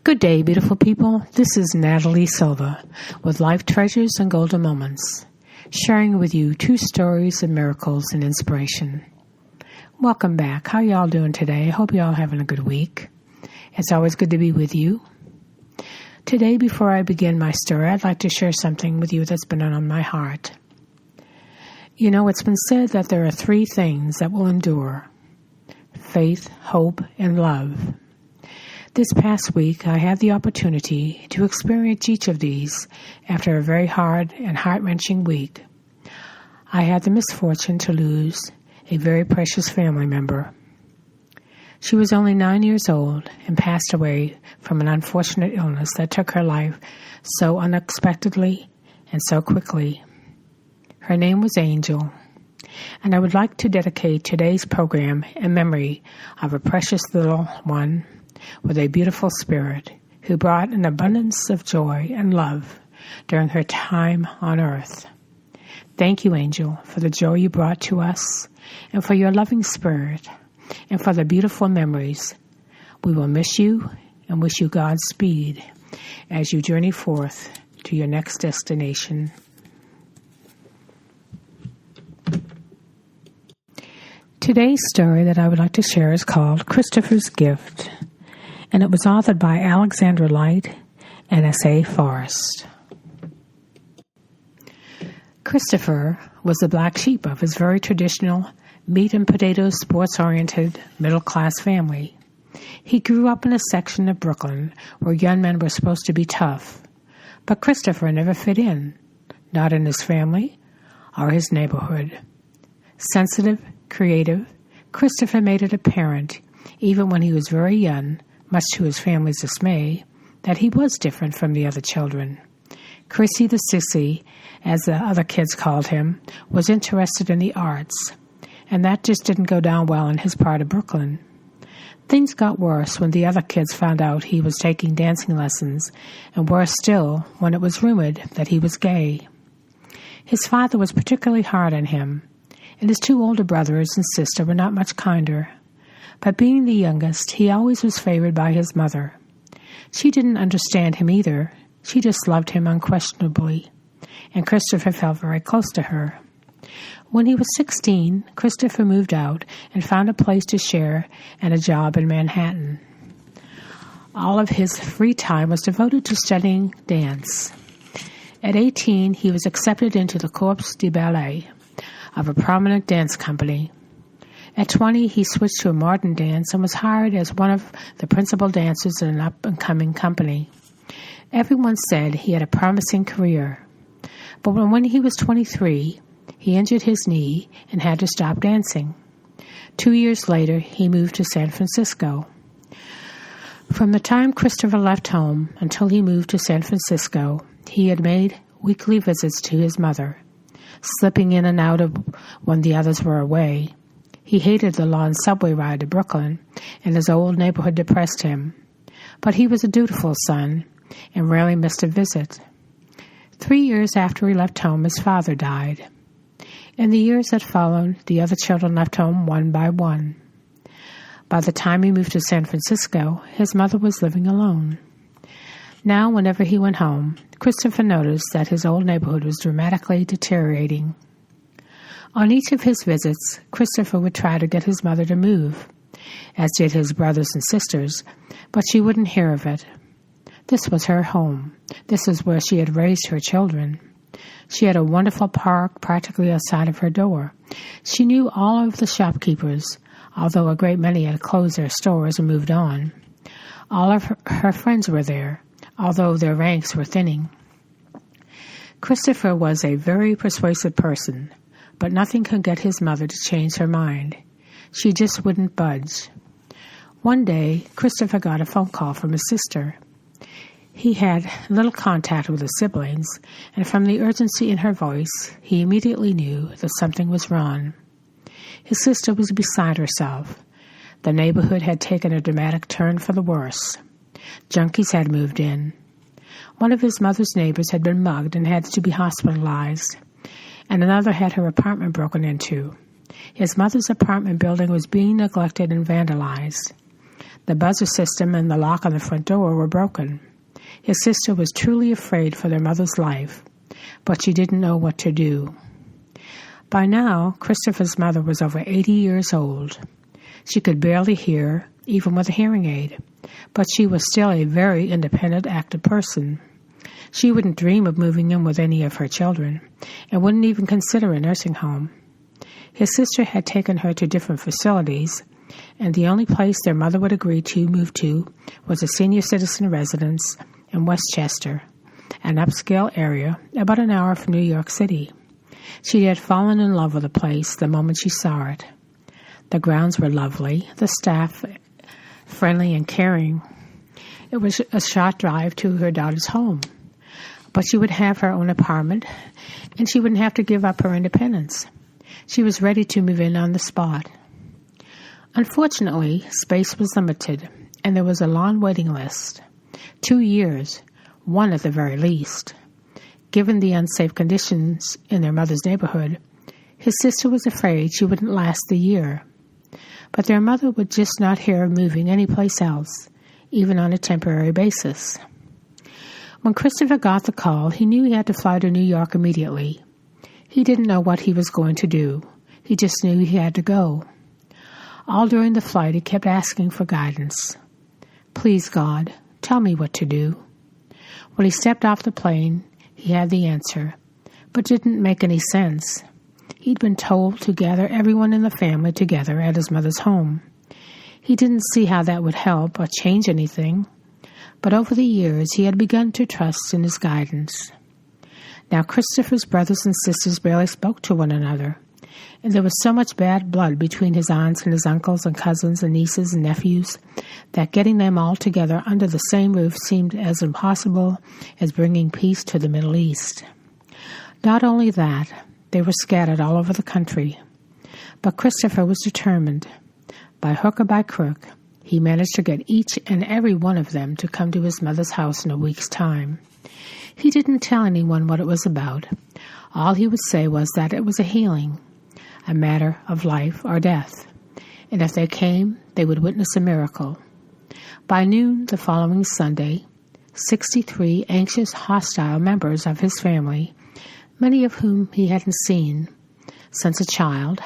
Good day, beautiful people. This is Natalie Silva with Life Treasures and Golden Moments, sharing with you true stories of miracles and inspiration. Welcome back. How y'all doing today? I hope y'all having a good week. It's always good to be with you. Today, before I begin my story, I'd like to share something with you that's been on my heart. You know, it's been said that there are three things that will endure: faith, hope, and love. This past week, I had the opportunity to experience each of these after a very hard and heart-wrenching week. I had the misfortune to lose a very precious family member. She was only 9 years old and passed away from an unfortunate illness that took her life so unexpectedly and so quickly. Her name was Angel, and I would like to dedicate today's program in memory of a precious little one with a beautiful spirit who brought an abundance of joy and love during her time on earth. Thank you, Angel, for the joy you brought to us and for your loving spirit and for the beautiful memories. We will miss you and wish you Godspeed as you journey forth to your next destination. Today's story that I would like to share is called Christopher's Gift, and it was authored by Alexandra Light and S.A. Forrest. Christopher was the black sheep of his very traditional, meat and potatoes, sports-oriented, middle-class family. He grew up in a section of Brooklyn where young men were supposed to be tough, but Christopher never fit in, not in his family or his neighborhood. Sensitive, creative, Christopher made it apparent, even when he was very young, much to his family's dismay, that he was different from the other children. Chrissy the Sissy, as the other kids called him, was interested in the arts, and that just didn't go down well in his part of Brooklyn. Things got worse when the other kids found out he was taking dancing lessons, and worse still when it was rumored that he was gay. His father was particularly hard on him, and his two older brothers and sister were not much kinder. But being the youngest, he always was favored by his mother. She didn't understand him either. She just loved him unquestionably, and Christopher felt very close to her. When he was 16, Christopher moved out and found a place to share and a job in Manhattan. All of his free time was devoted to studying dance. At 18, he was accepted into the Corps de Ballet of a prominent dance company. At 20, he switched to a modern dance and was hired as one of the principal dancers in an up-and-coming company. Everyone said he had a promising career. But when he was 23, he injured his knee and had to stop dancing. 2 years later, he moved to San Francisco. From the time Christopher left home until he moved to San Francisco, he had made weekly visits to his mother, slipping in and out of when the others were away. He hated the long subway ride to Brooklyn, and his old neighborhood depressed him. But he was a dutiful son and rarely missed a visit. 3 years after he left home, his father died. In the years that followed, the other children left home one by one. By the time he moved to San Francisco, his mother was living alone. Now, whenever he went home, Christopher noticed that his old neighborhood was dramatically deteriorating. On each of his visits, Christopher would try to get his mother to move, as did his brothers and sisters, but she wouldn't hear of it. This was her home. This is where she had raised her children. She had a wonderful park practically outside of her door. She knew all of the shopkeepers, although a great many had closed their stores and moved on. All of her friends were there, although their ranks were thinning. Christopher was a very persuasive person, but nothing could get his mother to change her mind. She just wouldn't budge. One day, Christopher got a phone call from his sister. He had little contact with his siblings, and from the urgency in her voice, he immediately knew that something was wrong. His sister was beside herself. The neighborhood had taken a dramatic turn for the worse. Junkies had moved in. One of his mother's neighbors had been mugged and had to be hospitalized, and another had her apartment broken into. His mother's apartment building was being neglected and vandalized. The buzzer system and the lock on the front door were broken. His sister was truly afraid for their mother's life, but she didn't know what to do. By now, Christopher's mother was over 80 years old. She could barely hear, even with a hearing aid, but she was still a very independent, active person. She wouldn't dream of moving in with any of her children, and wouldn't even consider a nursing home. His sister had taken her to different facilities, and the only place their mother would agree to move to was a senior citizen residence in Westchester, an upscale area about an hour from New York City. She had fallen in love with the place the moment she saw it. The grounds were lovely, the staff friendly and caring. It was a short drive to her daughter's home, but she would have her own apartment, and she wouldn't have to give up her independence. She was ready to move in on the spot. Unfortunately, space was limited, and there was a long waiting list. 2 years, one at the very least. Given the unsafe conditions in their mother's neighborhood, his sister was afraid she wouldn't last the year. But their mother would just not hear of moving anyplace else, even on a temporary basis. When Christopher got the call, he knew he had to fly to New York immediately. He didn't know what he was going to do. He just knew he had to go. All during the flight, he kept asking for guidance. Please, God, tell me what to do. When he stepped off the plane, he had the answer, but it didn't make any sense. He'd been told to gather everyone in the family together at his mother's home. He didn't see how that would help or change anything, but over the years he had begun to trust in his guidance. Now Christopher's brothers and sisters barely spoke to one another, and there was so much bad blood between his aunts and his uncles and cousins and nieces and nephews that getting them all together under the same roof seemed as impossible as bringing peace to the Middle East. Not only that, they were scattered all over the country, but Christopher was determined. By hook or by crook, he managed to get each and every one of them to come to his mother's house in a week's time. He didn't tell anyone what it was about. All he would say was that it was a healing, a matter of life or death, and if they came, they would witness a miracle. By noon the following Sunday, 63 anxious, hostile members of his family, many of whom he hadn't seen since a child,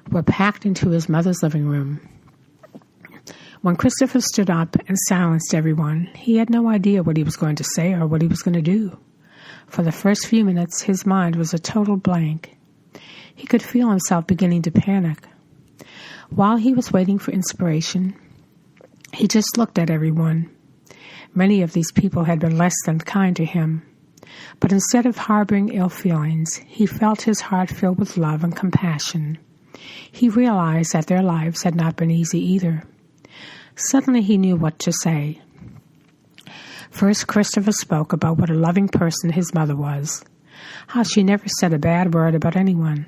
were packed into his mother's living room. When Christopher stood up and silenced everyone, he had no idea what he was going to say or what he was going to do. For the first few minutes, his mind was a total blank. He could feel himself beginning to panic. While he was waiting for inspiration, he just looked at everyone. Many of these people had been less than kind to him. But instead of harboring ill feelings, he felt his heart filled with love and compassion. He realized that their lives had not been easy either. Suddenly he knew what to say. First, Christopher spoke about what a loving person his mother was, how she never said a bad word about anyone,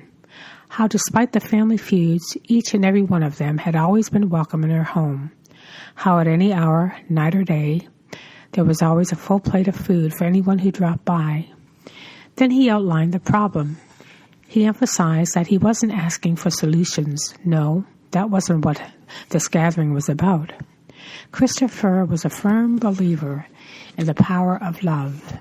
how despite the family feuds, each and every one of them had always been welcome in her home, how at any hour, night or day, there was always a full plate of food for anyone who dropped by. Then he outlined the problem. He emphasized that he wasn't asking for solutions. No, that wasn't what this gathering was about. Christopher was a firm believer in the power of love,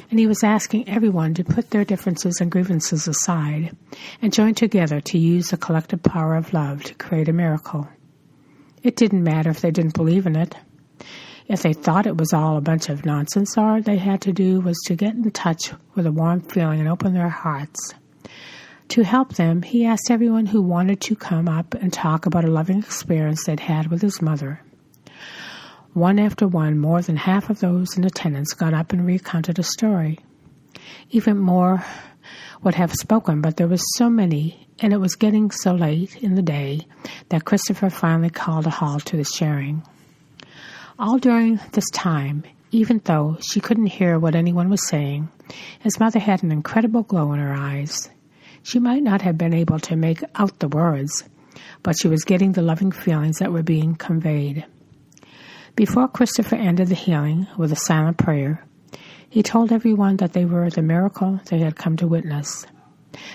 and he was asking everyone to put their differences and grievances aside and join together to use the collective power of love to create a miracle. It didn't matter if they didn't believe in it. If they thought it was all a bunch of nonsense, all they had to do was to get in touch with a warm feeling and open their hearts. To help them, he asked everyone who wanted to come up and talk about a loving experience they'd had with his mother. One after one, more than half of those in attendance got up and recounted a story. Even more would have spoken, but there were so many, and it was getting so late in the day that Christopher finally called a halt to the sharing. All during this time, even though she couldn't hear what anyone was saying, his mother had an incredible glow in her eyes. She might not have been able to make out the words, but she was getting the loving feelings that were being conveyed. Before Christopher ended the healing with a silent prayer, he told everyone that they were the miracle they had come to witness.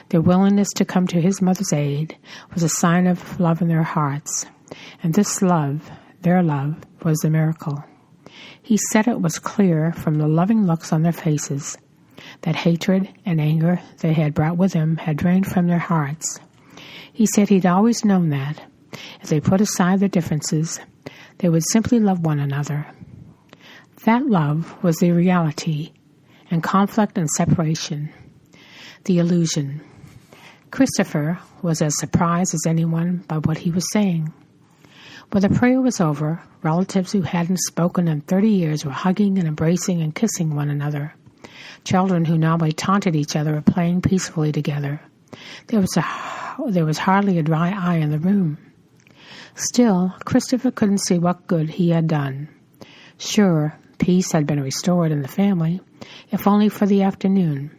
Their willingness to come to his mother's aid was a sign of love in their hearts, and this love their love, was the miracle. He said it was clear from the loving looks on their faces that hatred and anger they had brought with them had drained from their hearts. He said he'd always known that, if they put aside their differences, they would simply love one another. That love was the reality, and conflict and separation, the illusion. Christopher was as surprised as anyone by what he was saying. When the prayer was over, relatives who hadn't spoken in 30 years were hugging and embracing and kissing one another. Children who normally taunted each other were playing peacefully together. There was hardly a dry eye in the room. Still, Christopher couldn't see what good he had done. Sure, peace had been restored in the family, if only for the afternoon.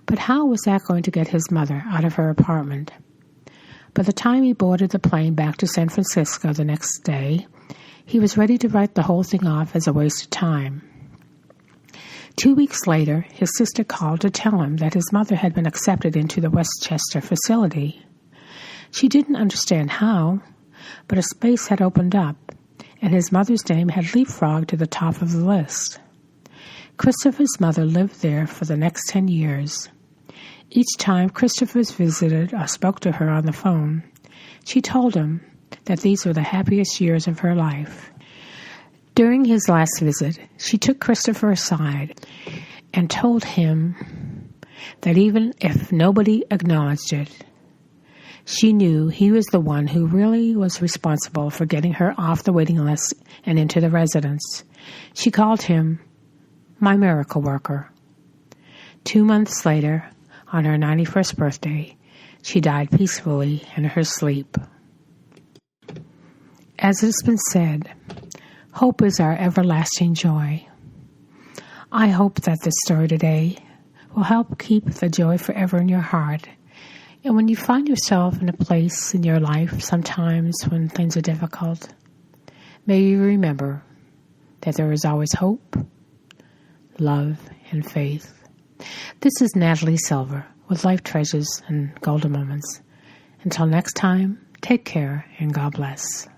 But how was that going to get his mother out of her apartment? By the time he boarded the plane back to San Francisco the next day, he was ready to write the whole thing off as a waste of time. 2 weeks later, his sister called to tell him that his mother had been accepted into the Westchester facility. She didn't understand how, but a space had opened up, and his mother's name had leapfrogged to the top of the list. Christopher's mother lived there for the next 10 years. Each time Christopher visited or spoke to her on the phone, she told him that these were the happiest years of her life. During his last visit, she took Christopher aside and told him that even if nobody acknowledged it, she knew he was the one who really was responsible for getting her off the waiting list and into the residence. She called him my miracle worker. 2 months later, on her 91st birthday, she died peacefully in her sleep. As it's been said, hope is our everlasting joy. I hope that this story today will help keep the joy forever in your heart. And when you find yourself in a place in your life sometimes when things are difficult, may you remember that there is always hope, love, and faith. This is Natalie Silver with Life Treasures and Golden Moments. Until next time, take care and God bless.